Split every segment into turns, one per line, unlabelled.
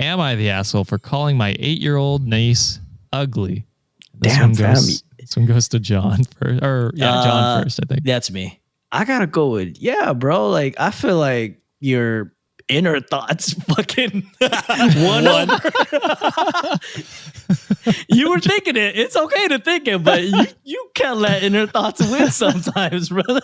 am I the asshole for calling my 8-year-old niece ugly? This one goes to John first. John first, I think.
That's me. I gotta go with, bro. Like, I feel like your inner thoughts fucking won over. You were thinking it. It's okay to think it, but you can't let inner thoughts win sometimes, brother.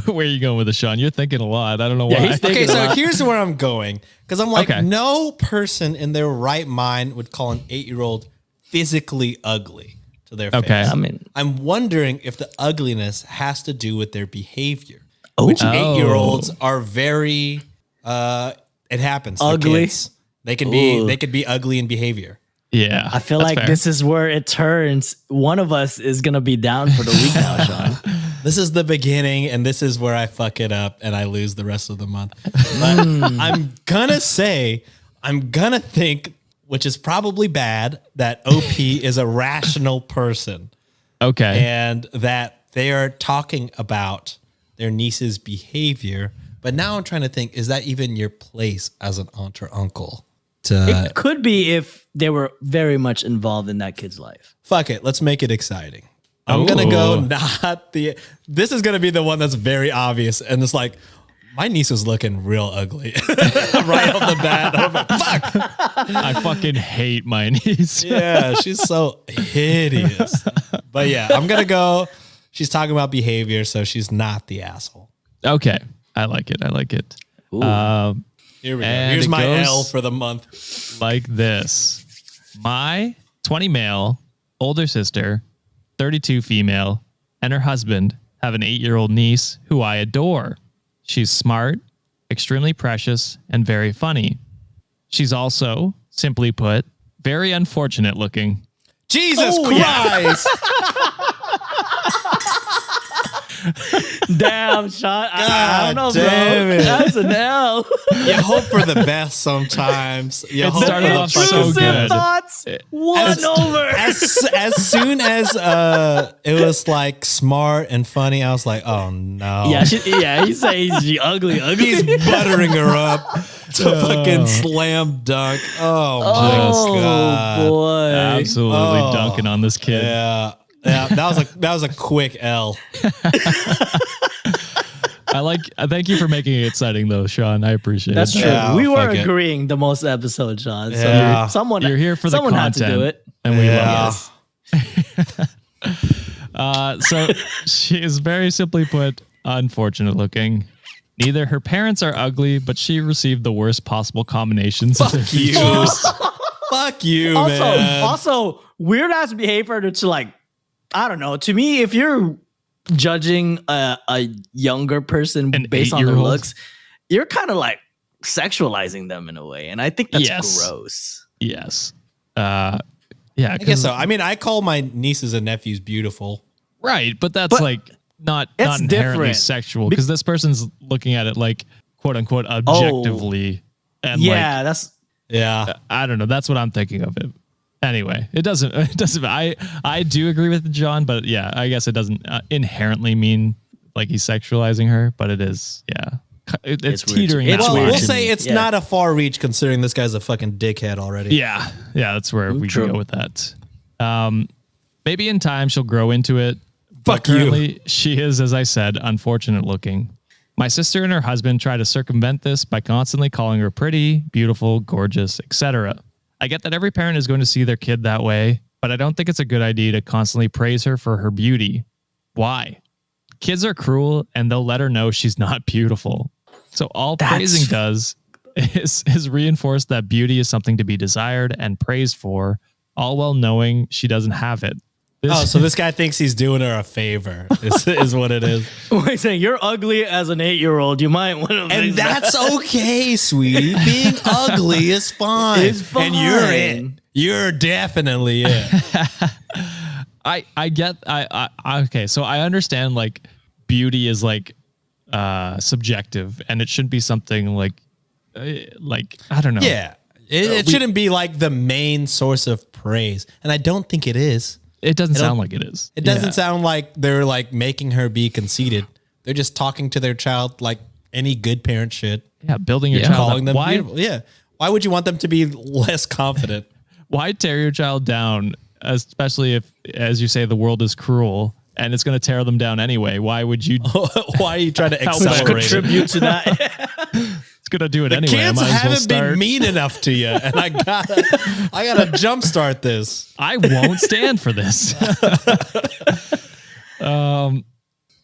Where are you going with this, Sean? You're thinking a lot. I don't know why.
Okay, so here's where I'm going. Because I'm like, no person in their right mind would call an 8-year-old physically ugly to their face.
Okay.
I mean,
I'm wondering if the ugliness has to do with their behavior. Which 8-year-olds are very it happens.
Ugly.
They could be ugly in behavior.
Yeah.
I feel like this is where it turns. One of us is gonna be down for the week now, Sean.
This is the beginning, and this is where I fuck it up and I lose the rest of the month. But I'm gonna think, which is probably bad, that OP is a rational person.
Okay.
And that they are talking about their niece's behavior. But now I'm trying to think, is that even your place as an aunt or uncle?
It could be if they were very much involved in that kid's life.
Fuck it. Let's make it exciting. I'm going to go this is going to be the one that's very obvious. And it's like, my niece was looking real ugly right off the bat. I'm like, fuck.
I fucking hate my niece.
Yeah, she's so hideous. But yeah, I'm going to go. She's talking about behavior, so she's not the asshole.
Okay. I like it.
Here we go. Here's my L for the month.
Like this. My 20 male, older sister, 32 female, and her husband have an 8-year-old niece who I adore. She's smart, extremely precious, and very funny. She's also, simply put, very unfortunate looking.
Jesus Christ!
Damn, Sean. I don't know,
damn
bro.
it.
That's an L.
You hope for the best sometimes. You hope
started
for the
off so good.
Thoughts won over.
As soon as it was like smart and funny, I was like, oh no.
Yeah, he says she's ugly.
He's buttering her up to fucking slam dunk. Oh my God.
Boy.
Absolutely dunking on this kid.
Yeah. Yeah, that was a quick L.
Thank you for making it exciting though, Sean. I appreciate
That's
it.
true.
Yeah,
we were
fuck it.
agreeing the most episodes, Sean. So
Yeah.
You're here for the
someone
content.
had to do it.
And we
Yeah.
love it. So she is very simply put, unfortunate looking. Neither her parents are ugly, but she received the worst possible combinations of their features.
Fuck you, man.
Also, weird ass behavior to like, I don't know. To me, if you're judging a younger person based on their
8-year-old?
looks, you're kind of like sexualizing them in a way, and I think that's gross.
Yes. Yeah.
I guess so. I mean, I call my nieces and nephews beautiful.
Right, but that's like not inherently
different.
sexual because this person's looking at it like quote unquote objectively. And
Yeah.
I don't know. That's what I'm thinking of it. Anyway, it doesn't. I do agree with John, but yeah, I guess it doesn't inherently mean like he's sexualizing her, but it is. Yeah, it's teetering.
It's
that way.
We'll say it's not a far reach considering this guy's a fucking dickhead already.
Yeah, that's where we can go with that. Maybe in time she'll grow into it. But currently, she is, as I said, unfortunate looking. My sister and her husband try to circumvent this by constantly calling her pretty, beautiful, gorgeous, etc. I get that every parent is going to see their kid that way, but I don't think it's a good idea to constantly praise her for her beauty. Why? Kids are cruel, and they'll let her know she's not beautiful. So all praising does is reinforce that beauty is something to be desired and praised for, all while knowing she doesn't have it.
So this guy thinks he's doing her a favor, is what it is.
Wait, saying you're ugly as an 8-year-old, you might want to.
And that's okay, sweetie. Being ugly is fine.
It's fine.
And you're it. You're definitely it.
Okay, so I understand like beauty is like subjective, and it shouldn't be something like I don't know.
Yeah, it shouldn't be like the main source of praise, and I don't think it is.
It doesn't sound like it is.
It doesn't sound like they're like making her be conceited. They're just talking to their child like any good parent should.
Yeah, building your child
calling
up.
them beautiful. Yeah. Why would you want them to be less confident?
Why tear your child down, especially if, as you say, the world is cruel and it's going to tear them down anyway? Why would you?
Why are you trying to
Help
accelerate it?
Contribute to that.
It's going to do it
The
anyway. I
kids
might as well
haven't
start.
been mean enough to you, and I gotta jumpstart this.
I won't stand for this.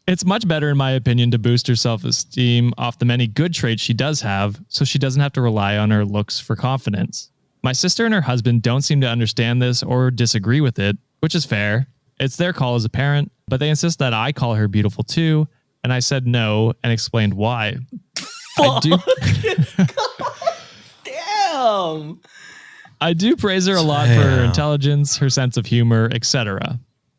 It's much better, in my opinion, to boost her self-esteem off the many good traits she does have, so she doesn't have to rely on her looks for confidence. My sister and her husband don't seem to understand this or disagree with it, which is fair. It's their call as a parent, but they insist that I call her beautiful too, and I said no and explained why. I do.
Damn.
I do praise her a lot for her intelligence, her sense of humor, etc.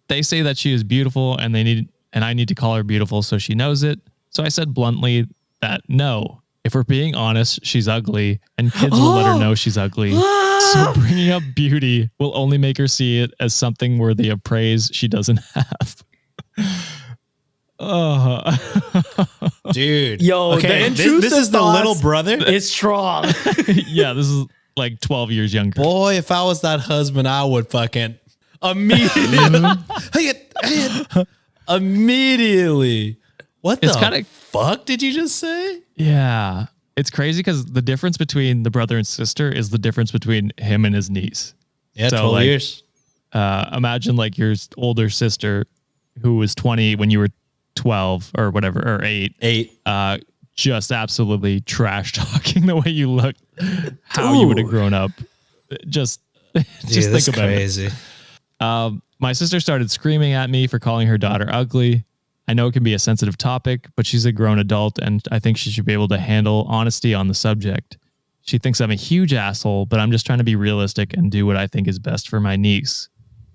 They say that she is beautiful and I need to call her beautiful so she knows it. So I said bluntly that no, if we're being honest, she's ugly and kids will let her know she's ugly. So bringing up beauty will only make her see it as something worthy of praise she doesn't have.
Dude.
Yo, the intrusive
this is the
thoughts
little brother.
It's strong.
Yeah, this is like 12 years younger.
Boy, if I was that husband, I would fucking immediately. What
It's
the
kinda-
fuck did you just say?
Yeah. It's crazy because the difference between the brother and sister is the difference between him and his niece.
Yeah,
So,
12
like,
years.
Imagine like your older sister who was 20 when you were 12 or whatever, or 8.
8.
Just absolutely trash talking the way you look, how you would have grown up. Just think about
crazy.
it. My sister started screaming at me for calling her daughter ugly. I know it can be a sensitive topic, but she's a grown adult and I think she should be able to handle honesty on the subject. She thinks I'm a huge asshole, but I'm just trying to be realistic and do what I think is best for my niece.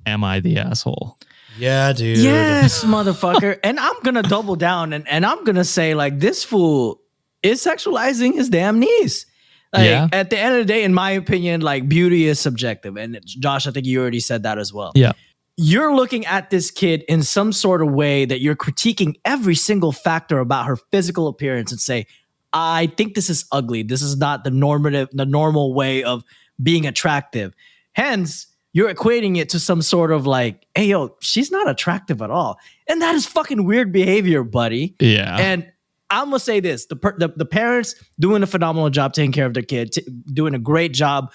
Am I the asshole?
Yeah, dude.
Yes, motherfucker. And I'm gonna double down and I'm gonna say, like, this fool is sexualizing his damn niece. Like,
Yeah.
at the end of the day, in my opinion, like, beauty is subjective. And Josh, I think you already said that as well.
Yeah.
You're looking at this kid in some sort of way that you're critiquing every single factor about her physical appearance and say, I think this is ugly. This is not the normal way of being attractive. Hence, you're equating it to some sort of like, hey, yo, she's not attractive at all. And that is fucking weird behavior, buddy.
Yeah.
And I'm going to say this. The parents doing a phenomenal job taking care of their kid, doing a great job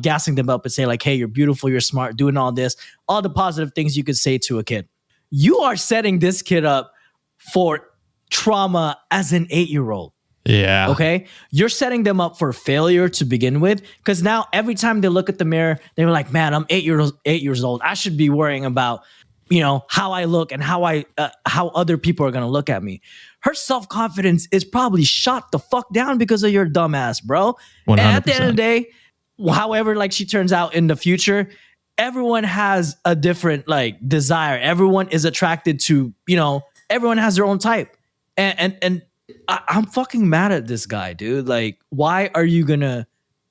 gassing them up and saying like, hey, you're beautiful, you're smart, doing all this, all the positive things you could say to a kid. You are setting this kid up for trauma as an 8-year-old.
Yeah.
Okay. You're setting them up for failure to begin with. Because now every time they look at the mirror, they're like, man, I'm 8 years old. I should be worrying about, how I look and how other people are going to look at me. Her self-confidence is probably shot the fuck down because of your dumbass, bro.
100%.
And at the end of the day, however, like she turns out in the future, everyone has a different like desire. Everyone is attracted to, everyone has their own type. And I'm fucking mad at this guy, dude. Like, why are you gonna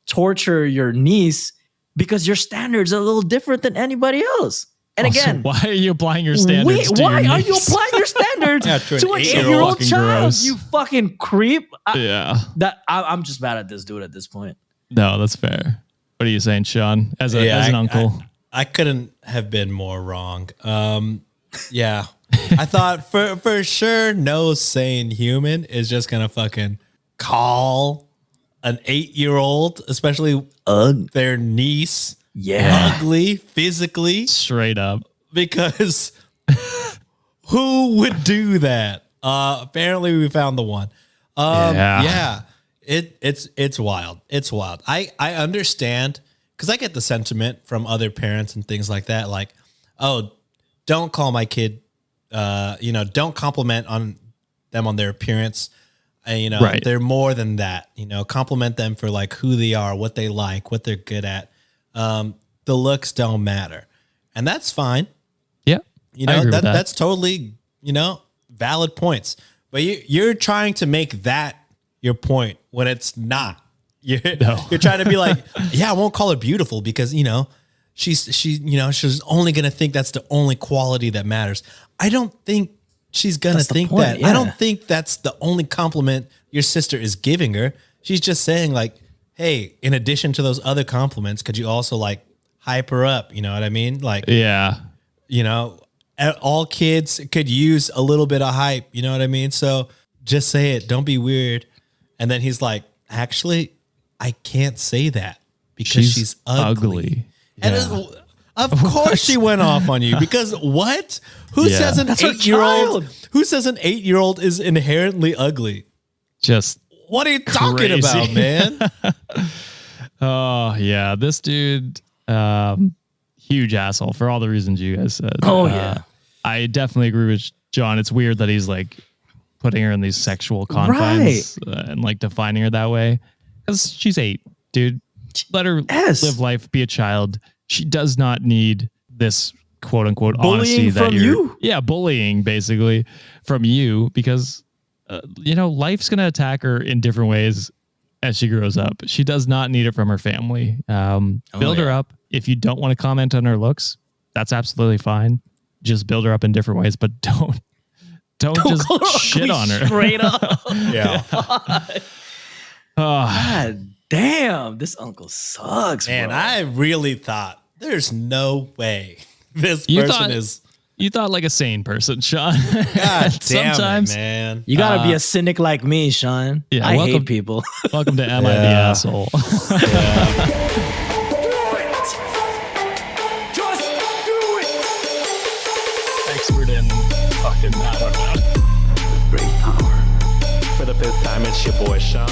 torture your niece because your standards are a little different than anybody else? And
Also,
again,
why are you applying your standards to
why
your
are you
niece?
applying your standards
to an
to an
8-year-old?
8-year-old
Fucking
child?
gross.
You fucking creep.
Yeah.
I'm just mad at this dude at this point.
No, that's fair. What are you saying, Sean? As an uncle?
I couldn't have been more wrong. Yeah. I thought for sure no sane human is just gonna fucking call an 8-year-old, especially their niece, ugly physically,
Straight up.
because who would do that? Apparently we found the one. Yeah. It's wild. It's wild. I understand because I get the sentiment from other parents and things like that. Like, oh, don't call my kid, don't compliment on them on their appearance. And,
Right.
They're more than that, compliment them for like who they are, what they like, what they're good at. The looks don't matter. And that's fine.
Yeah. I agree with that.
That's totally, valid points. But you're trying to make that your point when it's not. You're trying to be like, yeah, I won't call her beautiful because, she's only going to think that's the only quality that matters. I don't think she's going to think that.
Yeah.
I don't think that's the only compliment your sister is giving her. She's just saying like, hey, in addition to those other compliments, could you also like hype her up? You know what I mean? Like,
Yeah.
you know, all kids could use a little bit of hype. You know what I mean? So just say it. Don't be weird. And then he's like, actually, I can't say that because she's ugly. And of course she went off on you because what? Who says an 8-year-old? Who says an 8-year-old is inherently ugly?
Just
what are you talking about, man?
Oh yeah, this dude, huge asshole for all the reasons you guys said.
Oh yeah,
I definitely agree with John. It's weird that he's like putting her in these sexual confines and like defining her that way because she's 8, dude. Let her live life, be a child. She does not need this quote unquote honesty that bullying basically from you because you know, life's going to attack her in different ways as she grows up. She does not need it from her family. Build her up. If you don't want to comment on her looks, that's absolutely fine. Just build her up in different ways, but don't just shit on her.
Straight up.
Yeah.
God damn, this uncle sucks,
man.
bro.
I really thought there's no way this person is.
You thought like a sane person, Sean.
God damn
Sometimes,
it, man.
You gotta be a cynic like me, Sean.
Yeah,
I hate people.
Welcome to Am I the Asshole? Expert in fucking, I don't know.
Great power. For the 5th time, it's your boy Sean.